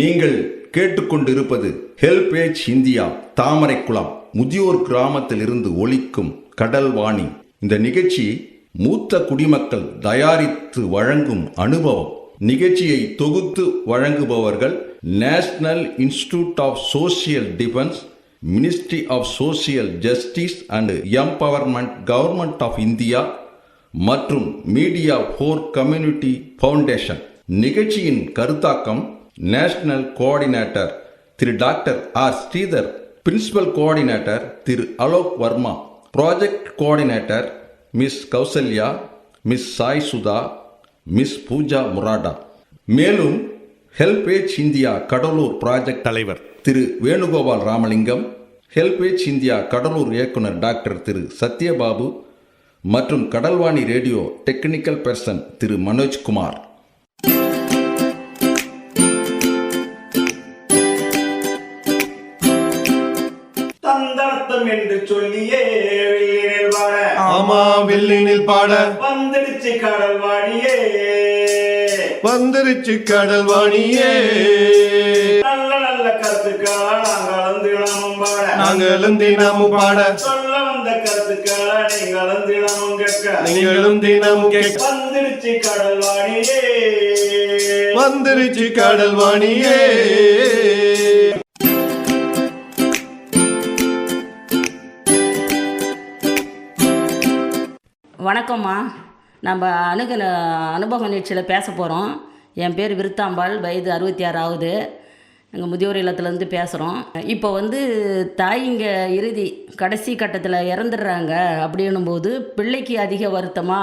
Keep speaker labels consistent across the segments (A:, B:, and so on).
A: நீங்கள் கேட்டுக்கொண்டிருப்பது HelpAge India Thamaraikulam முதியோர் கிராமத்தில் இருந்து ஒலிக்கும் கடல்வாணி. இந்த நிகழ்ச்சி மூத்த குடிமக்கள் தயாரித்து வழங்கும் அனுபவம். நிகழ்ச்சியை தொகுத்து வழங்குபவர்கள் National Institute of Social Defence, Ministry of Social Justice and Empowerment, Government of India மற்றும் மீடியா ஃபார் கம்யூனிட்டி ஃபவுண்டேஷன். நிகழ்ச்சியின் கருத்தாக்கம் national coordinator Thiru doctor R Sridhar, principal coordinator Thiru Alok Verma, project coordinator miss Kausalya, miss Sai Sudha, miss Pooja Murada. மேலும் ஹெல்பேஜ் இந்தியா கடலூர் ப்ராஜெக்ட் தலைவர் Thiru Venugopal Ramalingam, HelpAge India Cuddalore இயக்குனர் doctor Thiru Sathyababu மற்றும் Kadalvani radio technical person Thiru Manojkumar.
B: தந்தர்த்தம் என்று சொல்லியே வெள்ளினில் பாட,
C: ஆமா வெள்ளினில் பாட
B: வந்துடுச்சு கடல்வாணியே,
C: வந்துருச்சு கடல்வாணியே.
B: நல்ல நல்ல கருத்துக்களா நாங்களும் தினமும் பாட,
C: நாங்களும் தினமும் பாட,
B: சொல்ல வந்த கருத்துக்களா நீங்களும் தினமும் கேட்க,
C: நீங்களும் தினமும் கேட்க.
B: வந்துடுச்சு கடல்வாணியே,
C: வந்துருச்சு கடல்வாணியே.
D: வணக்கம்மா. நம்ம அனுபவ நிகழ்ச்சியில் பேச போகிறோம். என் பேர் விருத்தாம்பாள், வயது 66 ஆகுது. எங்கள் முதியோர் இல்லத்துலேருந்து பேசுகிறோம். இப்போ தாய்ங்க இறுதி கடைசி கட்டத்தில் இறந்துடுறாங்க. அப்படின்னும்போது பிள்ளைக்கு அதிக வருத்தமா,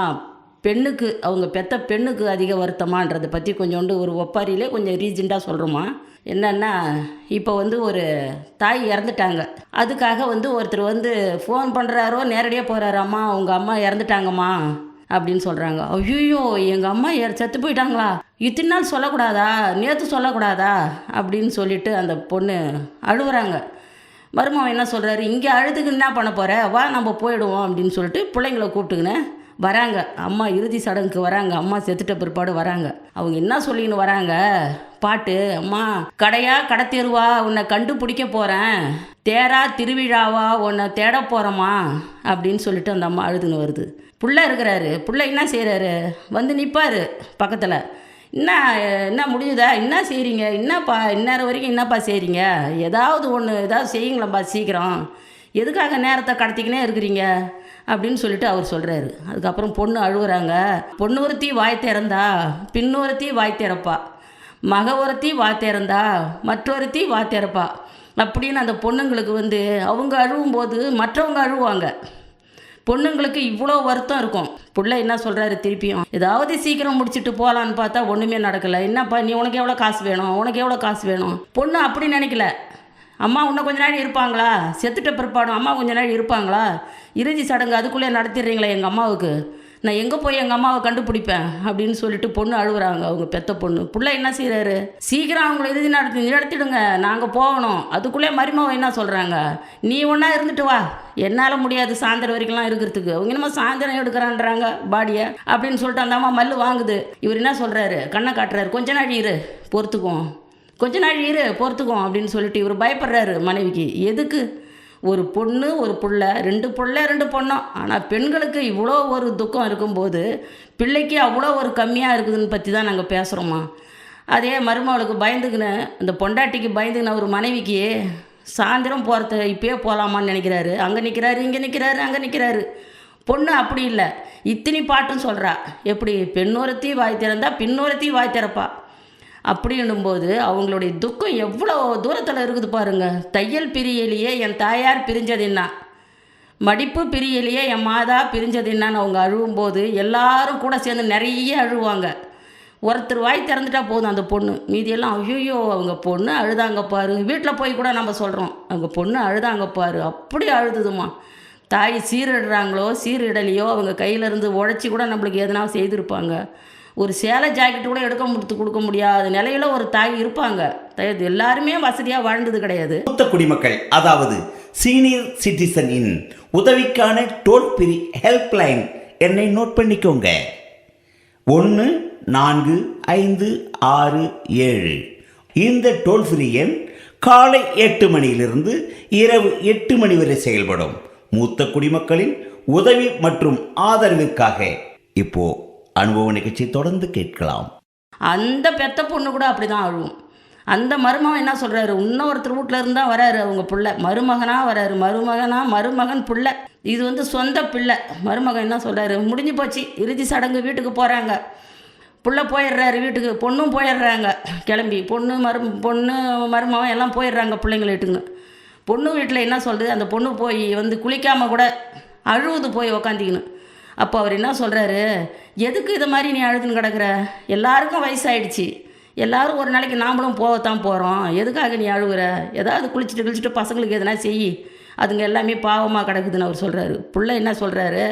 D: பெண்ணுக்கு அவங்க பெற்ற பெண்ணுக்கு அதிக வருத்தமான்றதை பற்றி கொஞ்சோண்டு ஒரு ஒப்பாரியிலே கொஞ்சம் ரீசெண்டாக சொல்கிறோமா. என்னென்னா, இப்போ ஒரு தாய் இறந்துட்டாங்க. அதுக்காக ஒருத்தர் ஃபோன் பண்ணுறாரோ நேரடியாக போகிறாரு, அம்மா உங்கள் அம்மா இறந்துட்டாங்கம்மா அப்படின்னு சொல்கிறாங்க. ஐயோ எங்கள் அம்மா செத்து போயிட்டாங்களா, இத்தனை நாள் சொல்லக்கூடாதா, நேற்று சொல்லக்கூடாதா அப்படின்னு சொல்லிட்டு அந்த பொண்ணு அழுகுறாங்க. மருமகன் என்ன சொல்கிறாரு, இங்கே அழுதுக்கு என்ன பண்ண போகிற, வா நம்ம போயிடுவோம் அப்படின்னு சொல்லிட்டு பிள்ளைங்களை கூப்பிட்டுக்கின்னு வராங்க. அம்மா இறுதி சடங்குக்கு வராங்க. அம்மா செத்துட்ட பிற்பாடு வராங்க. அவங்க என்ன சொல்லின்னு வராங்க, பாட்டு, அம்மா கடையா கடத்தெருவா உன்னை கண்டுபிடிக்க போகிறேன், தேரா திருவிழாவா உன்னை தேட போகிறோமா அப்படின்னு சொல்லிட்டு அந்த அம்மா அழுதுன்னு வருது. புள்ள இருக்கிறாரு. புள்ள என்ன செய்கிறாரு, நிற்பார் பக்கத்தில். என்ன முடிஞ்சுதா, என்ன செய்கிறீங்க, என்னப்பா இந்நேரம் வரைக்கும் என்னப்பா செய்கிறீங்க, ஏதாவது செய்யுங்களேப்பா சீக்கிரம், எதுக்காக நேரத்தை கடத்திக்கினே இருக்கிறீங்க அப்படின்னு சொல்லிட்டு அவர் சொல்கிறாரு. அதுக்கப்புறம் பொண்ணு அழுகுறாங்க. பொண்ணு ஒருத்தி வாய் திறந்தா பின்னொருத்தி வாய் திறப்பா, மக ஒருத்தி வாய் திறந்தா மற்றொருத்தி வாய் திறப்பா அப்படின்னு அந்த பொண்ணுங்களுக்கு அவங்க அழுவும்போது மற்றவங்க அழுவாங்க. பொண்ணுங்களுக்கு இவ்வளோ வருத்தம் இருக்கும். புள்ள என்ன சொல்கிறாரு, திருப்பியும் ஏதாவது சீக்கிரம் முடிச்சுட்டு போகலான்னு பார்த்தா ஒன்றுமே நடக்கலை. என்னப்பா நீ, உனக்கு எவ்வளோ காசு வேணும், உனக்கு எவ்வளோ காசு வேணும். பொண்ணு அப்படி நினைக்கல. அம்மா இன்னும் கொஞ்ச நாள் இருப்பாங்களா, செத்துட்ட பிற்பாடும் அம்மா கொஞ்ச நாள் இருப்பாங்களா, இறுதி சடங்கு அதுக்குள்ளே நடத்திடுறீங்களே எங்கள் அம்மாவுக்கு, நான் எங்கே போய் எங்கள் அம்மாவை கண்டுபிடிப்பேன் அப்படின்னு சொல்லிட்டு பொண்ணு அழுகுறாங்க. அவங்க பெத்த பொண்ணு. புள்ள என்ன செய்கிறாரு, சீக்கிரம் அவங்கள இறுதி நடத்திடுங்க, நாங்கள் போகணும். அதுக்குள்ளே மருமவன் என்ன சொல்கிறாங்க, நீ ஒன்றா இருந்துட்டு வா, என்னால் முடியாது சாயந்தரம் வரைக்கும்லாம் இருக்கிறதுக்கு. அவங்க என்னமோ சாயந்தரம் எடுக்கிறான்றாங்க பாடியை அப்படின்னு சொல்லிட்டு அந்த அம்மா மல்லு வாங்குது. இவர் என்ன சொல்கிறாரு, கண்ணை காட்டுறாரு, கொஞ்ச நாள் இரு பொறுத்துக்கும், கொஞ்ச நாள் இரு பொறுத்துக்கும் அப்படின்னு சொல்லிட்டு இவர் பயப்படுறாரு மனைவிக்கு. எதுக்கு, ஒரு பொண்ணு ஒரு புள்ள, 2 புள்ள 2 பொண்ணும். ஆனால் பெண்களுக்கு இவ்வளோ ஒரு துக்கம் இருக்கும்போது பிள்ளைக்கு அவ்வளோ ஒரு கம்மியாக இருக்குதுன்னு பற்றி தான் நாங்கள் பேசுகிறோமா. அதே மருமகளுக்கு பயந்துக்கின்னு, அந்த பொண்டாட்டிக்கு பயந்துக்கின ஒரு மனைவிக்கு சாயந்தரம் போகிறத இப்போயே போகலாமான்னு நினைக்கிறாரு. அங்கே நிற்கிறாரு, இங்கே நிற்கிறாரு, அங்கே நிற்கிறாரு. பொண்ணு அப்படி இல்லை, இத்தனி பாட்டுன்னு சொல்கிறா. எப்படி, பெண்ணொருத்தி வாய் திறந்தா பின்னொருத்தி வாய் திறப்பா அப்படின்னும்போது அவங்களுடைய துக்கம் எவ்வளோ தூரத்தில் இருக்குது பாருங்கள். தையல் பிரியலையே என் தாயார் பிரிஞ்சதுன்னா, மடிப்பு பிரியலையே என் மாதா பிரிஞ்சதுன்னான்னு அவங்க அழுவும்போது எல்லாரும் கூட சேர்ந்து நிறைய அழுவாங்க. ஒருத்தர் வாய் திறந்துட்டா போதும் அந்த பொண்ணு, மீதியெல்லாம் ஐயோ அவங்க பொண்ணு அழுதாங்க பாரு. வீட்டில் போய் கூட நம்ம சொல்கிறோம், அவங்க பொண்ணு அழுதாங்க பாரு, அப்படி அழுதுதுமா. தாய் சீரிடுறாங்களோ சீரிடலையோ அவங்க கையிலேருந்து உழைச்சி கூட நம்மளுக்கு எதனா செய்திருப்பாங்க. ஒரு சேலை ஜாக்கெட்டு கூட கொடுக்க முடியாத நிலையில் ஒரு தாய் இருப்பாங்க. எல்லாருமே வசதியாக வாழ்ந்தது கிடையாது.
E: மூத்த குடிமக்கள், அதாவது சீனியர் சிட்டிசனின் உதவிக்கான டோல் ஃப்ரீ ஹெல்ப்லைன் எண்ணை நோட் பண்ணிக்கோங்க. 14567. இந்த டோல் ஃப்ரீ எண் காலை 8 மணியிலிருந்து இரவு 8 மணி வரை செயல்படும். மூத்த குடிமக்களின் உதவி மற்றும் ஆதரவிற்காக இப்போ அனுபவ நிகழ்ச்சி தொடர்ந்து கேட்கலாம்.
D: அந்த பெத்த பொண்ணு கூட அப்படி தான் அழுவும். அந்த மருமகன் என்ன சொல்கிறாரு, இன்னொருத்தர் வீட்டில் இருந்தால் வராரு அவங்க பிள்ளை, மருமகனாக வராரு, மருமகன் பிள்ளை, இது வந்து சொந்த பிள்ளை. மருமகன் என்ன சொல்கிறாரு, முடிஞ்சு போச்சு, இறுதி சடங்கு, வீட்டுக்கு போகிறாங்க, புள்ள போயிடுறாரு வீட்டுக்கு, பொண்ணும் போயிடுறாங்க கிளம்பி, பொண்ணு மருமகன் எல்லாம் போயிடுறாங்க பிள்ளைங்களை வீட்டுக்குன்னு. பொண்ணு வீட்டில் என்ன சொல்கிறது, அந்த பொண்ணு போய் வந்து குளிக்காமல் கூட அழுவுது போய் உக்காந்திக்கணும். அப்போ அவர் என்ன சொல்கிறாரு, எதுக்கு இது மாதிரி நீ அழுதுன்னு கிடக்குற, எல்லாருக்கும் வயசாயிடுச்சு, எல்லோரும் ஒரு நாளைக்கு நாமளும் போகத்தான் போகிறோம், எதுக்காக நீ அழுகுற, ஏதாவது குளிச்சுட்டு பசங்களுக்கு எதனா செய், அதுங்க எல்லாமே பாவமாக கிடக்குதுன்னு அவர் சொல்கிறாரு. பிள்ளை என்ன சொல்கிறாரு,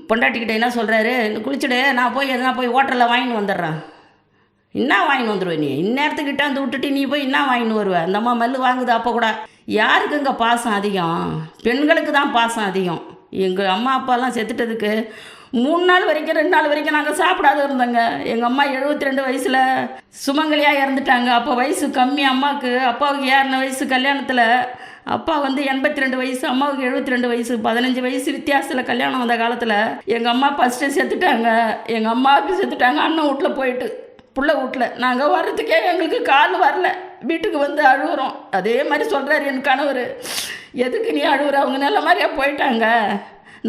D: பொண்டாட்டிக்கிட்ட என்ன சொல்கிறாரு, குளிச்சுடு, நான் போய் எதுனா போய் ஹோட்டலில் வாங்கின்னு வந்துடுறேன். என்ன வாங்கின்னு வந்துடுவேன் நீ, இந்நேரத்துக்கிட்ட வந்து விட்டுட்டு நீ போய் என்ன வாங்கின்னு வருவேன், அந்த அம்மா மல்லு வாங்குது. அப்போ கூட யாருக்கு இங்கே பாசம் அதிகம், பெண்களுக்கு தான் பாசம் அதிகம். எங்கள் அம்மா அப்பாலாம் செத்துட்டதுக்கு 3 நாள் வரைக்கும் 2 நாள் வரைக்கும் நாங்கள் சாப்பிடாத இருந்தோங்க. எங்கள் அம்மா 72 வயசில் சுமங்கலியாக இறந்துட்டாங்க. அப்போ வயசு கம்மி அம்மாவுக்கு, அப்பாவுக்கு ஏறின வயசு கல்யாணத்தில். அப்பா வந்து 82 வயசு, அம்மாவுக்கு 72 வயசு, 15 வயசு வித்தியாசத்தில் கல்யாணம் வந்த காலத்தில் எங்கள் அம்மா ஃபஸ்ட்டு செத்துட்டாங்க. எங்கள் அம்மாவுக்கு செத்துட்டாங்க அண்ணன் வீட்டில் போயிட்டு, புள்ள வீட்டில். நாங்கள் வர்றதுக்கே எங்களுக்கு கால் வரல, வீட்டுக்கு வந்து அழுகுறோம். அதே மாதிரி சொல்கிறார் என் கணவர், எதுக்கு நீ அழுகுற, அவங்க நல்ல மாதிரியா போயிட்டாங்க,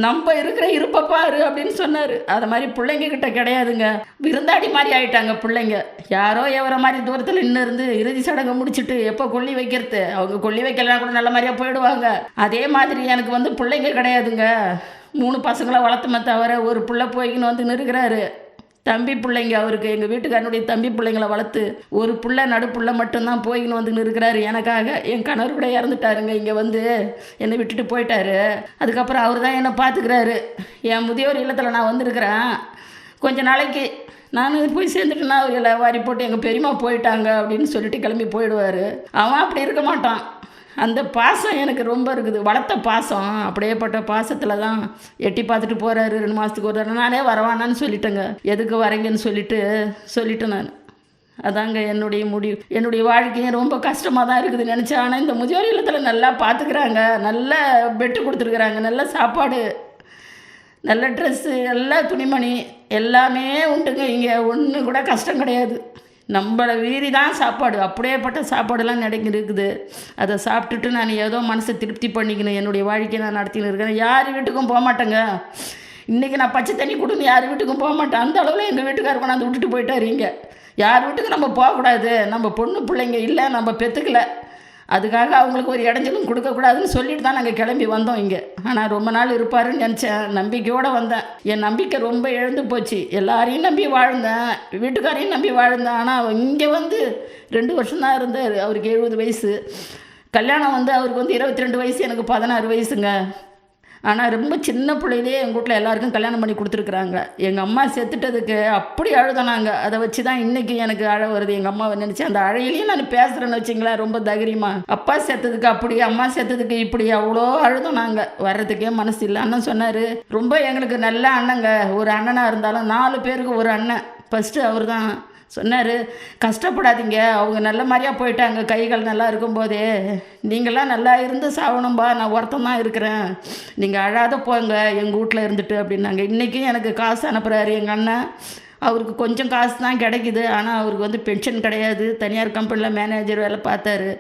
D: நம்ம இருக்கிற இருப்பப்பாரு அப்படின்னு சொன்னார். அது மாதிரி பிள்ளைங்க கிட்ட கிடையாதுங்க, விருந்தாடி மாதிரி ஆகிட்டாங்க பிள்ளைங்க. யாரோ எவர மாதிரி தூரத்தில் நின்று இருந்து இறுதி சடங்கை முடிச்சுட்டு எப்போ கொல்லி வைக்கிறது, அவங்க கொல்லி வைக்கலாம் கூட நல்ல மாதிரியாக போயிடுவாங்க. அதே மாதிரி எனக்கு வந்து பிள்ளைங்க கிடையாதுங்க. 3 பசங்களை வளர்த்துமே தவிர ஒரு பிள்ளை போய்கின்னு வந்து நிற்கிறாரு. தம்பி பிள்ளைங்க அவருக்கு, எங்கள் வீட்டுக்காரனுடைய தம்பி பிள்ளைங்களை வளர்த்து ஒரு பிள்ளை நடுப்புள்ள மட்டும்தான் போயின்னு வந்து இருக்கிறாரு எனக்காக. என் கணவர் கூட இறந்துட்டாருங்க, இங்கே வந்து என்னை விட்டுட்டு போயிட்டாரு. அதுக்கப்புறம் அவர் தான் என்னை பார்த்துக்கிறாரு. என் முதியோர் இல்லத்தில் நான் வந்திருக்கிறேன். கொஞ்ச நாளைக்கு நான் போய் சேர்ந்துட்டுனா அவர்களை வாரி போட்டு எங்கள் பெரியம்மா போயிட்டாங்க அப்படின்னு சொல்லிட்டு கிளம்பி போயிடுவார். அவன் அப்படி இருக்க மாட்டான். அந்த பாசம் எனக்கு ரொம்ப இருக்குது, வளர்த்த பாசம். அப்படியேப்பட்ட பாசத்தில் தான் எட்டி பார்த்துட்டு போகிறாரு. 2 மாதத்துக்கு ஒரு தடவை நானே வரவானான்னு சொல்லிட்டேங்க, எதுக்கு வரீங்கன்னு சொல்லிட்டேன் நான். அதாங்க என்னுடைய முடிவு. என்னுடைய வாழ்க்கையும் ரொம்ப கஷ்டமாக தான் இருக்குது நினச்சேன். ஆனால் இந்த முதியோர் இல்லத்தில் நல்லா பார்த்துக்கிறாங்க, நல்ல பெட்டு கொடுத்துருக்குறாங்க, நல்ல சாப்பாடு, நல்ல ட்ரெஸ்ஸு, நல்ல துணிமணி எல்லாமே உண்டுங்க. இங்கே ஒன்று கூட கஷ்டம் கிடையாது. நம்மளை வீரி தான் சாப்பாடு, அப்படியேப்பட்ட சாப்பாடெல்லாம் இருக்குது. அதை சாப்பிட்டுட்டு நான் ஏதோ மனசை திருப்தி பண்ணிக்கணும், என்னுடைய வாழ்க்கையை நான் நடத்தின்னு இருக்கிறேன். யார் வீட்டுக்கும் போக மாட்டேங்க. இன்றைக்கி நான் பச்சை தண்ணி கொடுன்னு யார் வீட்டுக்கும் போக மாட்டேன். அந்த அளவில் எங்கள் வீட்டுக்காரர் கொண்டாந்து விட்டுட்டு போயிட்டார். இங்கே யார் வீட்டுக்கு நம்ம போகக்கூடாது, நம்ம பொண்ணு பிள்ளைங்க இல்லை, நம்ம பெற்றுக்கல, அதுக்காக அவங்களுக்கு ஒரு இடைஞ்சலும் கொடுக்கக்கூடாதுன்னு சொல்லிட்டு தான் நாங்கள் கிளம்பி வந்தோம் இங்கே. ஆனால் ரொம்ப நாள் இருப்பாருன்னு நினச்சேன், நம்பிக்கையோடு வந்தேன். என் நம்பிக்கை ரொம்ப இழந்து போச்சு. எல்லாரையும் நம்பி வாழ்ந்தேன், வீட்டுக்காரையும் நம்பி வாழ்ந்தேன். ஆனால் இங்கே வந்து 2 வருஷம்தான் இருந்தார். அவருக்கு 70 வயசு. கல்யாணம் வந்து அவருக்கு வந்து 22 வயசு, எனக்கு 16 வயசுங்க. ஆனால் ரொம்ப சின்ன பிள்ளையிலே எங்கள் வீட்டில் எல்லாருக்கும் கல்யாணம் பண்ணி கொடுத்துருக்குறாங்க. எங்கள் அம்மா செத்துட்டதுக்கு அப்படி அழுதானாங்க. அதை வச்சு தான் இன்றைக்கி எனக்கு அழ வருது. எங்கள் அம்மாவை நினச்சி அந்த அழையிலையும் நான் பேசுகிறேன்னு வச்சிங்களேன் ரொம்ப தைரியமாக. அப்பா செத்ததுக்கு அப்படி, அம்மா செத்ததுக்கு இப்படி அவ்வளோ அழுதோம் நாங்கள். வர்றதுக்கே மனசு இல்லை. அண்ணன் சொன்னார், ரொம்ப எங்களுக்கு நல்ல அண்ணங்க, ஒரு அண்ணனாக இருந்தாலும் 4 பேருக்கு ஒரு அண்ணன். ஃபஸ்ட்டு அவர் தான் சொன்னார், கஷ்டப்படாதீங்க, அவங்க நல்ல மாதிரியாக போயிட்டாங்க, கைகள் நல்லா இருக்கும்போதே, நீங்களாம் நல்லா இருந்து சாகணும்பா, நான் ஒருத்தம் தான் இருக்கிறேன், நீங்கள் அழாத போங்க எங்கள் வீட்டில் இருந்துட்டு அப்படின்னாங்க. இன்றைக்கும் எனக்கு காசு அனுப்புகிறாரு எங்கள் அண்ணன். அவருக்கு கொஞ்சம் காசு தான் கிடைக்குது. ஆனால் அவருக்கு வந்து பென்ஷன் கிடையாது. தனியார் கம்பெனியில் மேனேஜர் வேலை பார்த்தாரு.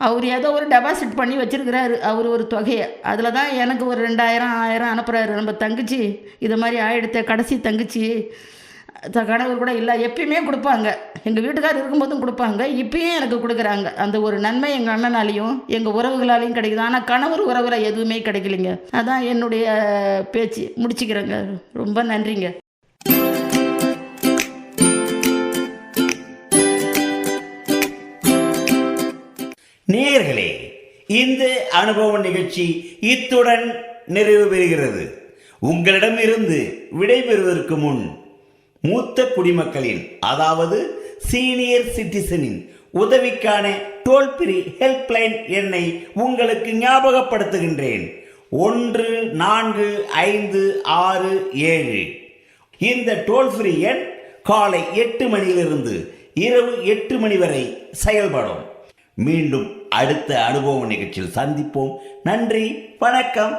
D: அவர் ஏதோ ஒரு டெபாசிட் பண்ணி வச்சுருக்கிறாரு அவர் ஒரு தொகையை. அதில் தான் எனக்கு ஒரு 2000 அனுப்புகிறாரு. நம்ம தங்கச்சி இது மாதிரி ஆகிடுத்த, கடைசி தங்கச்சி கணவர் கூட இல்லை, எப்பயுமே கொடுப்பாங்க, எங்கள் வீட்டுக்காரர் இருக்கும்போதும் கொடுப்பாங்க, இப்பயும் எனக்கு கொடுக்குறாங்க. அந்த ஒரு நன்மை எங்கள் அண்ணனாலையும் எங்கள் உறவுகளாலையும் கிடைக்குது. ஆனால் கணவர் உறவுகளை எதுவுமே கிடைக்கலைங்க. அதான் என்னுடைய பேச்சு முடிச்சுக்கிறேங்க. ரொம்ப நன்றிங்க.
E: நேயர்களே, இந்த அனுபவ நிகழ்ச்சி இத்துடன் நிறைவு பெறுகிறது. உங்களிடமிருந்து விடைபெறுவதற்கு முன் மூத்த குடிமக்களின், அதாவது சீனியர் சிட்டிசனின் உதவிக்கான டோல் ஃப்ரீ ஹெல்ப்லைன் எண்ணை உங்களுக்கு ஞாபகப்படுத்துகின்றேன். 145667. இந்த டோல் ஃப்ரீ எண் காலை 8 மணியிலிருந்து இரவு 8 மணி வரை செயல்படும். மீண்டும் அடுத்த அனுபவ நிகழ்ச்சியில் சந்திப்போம். நன்றி, வணக்கம்.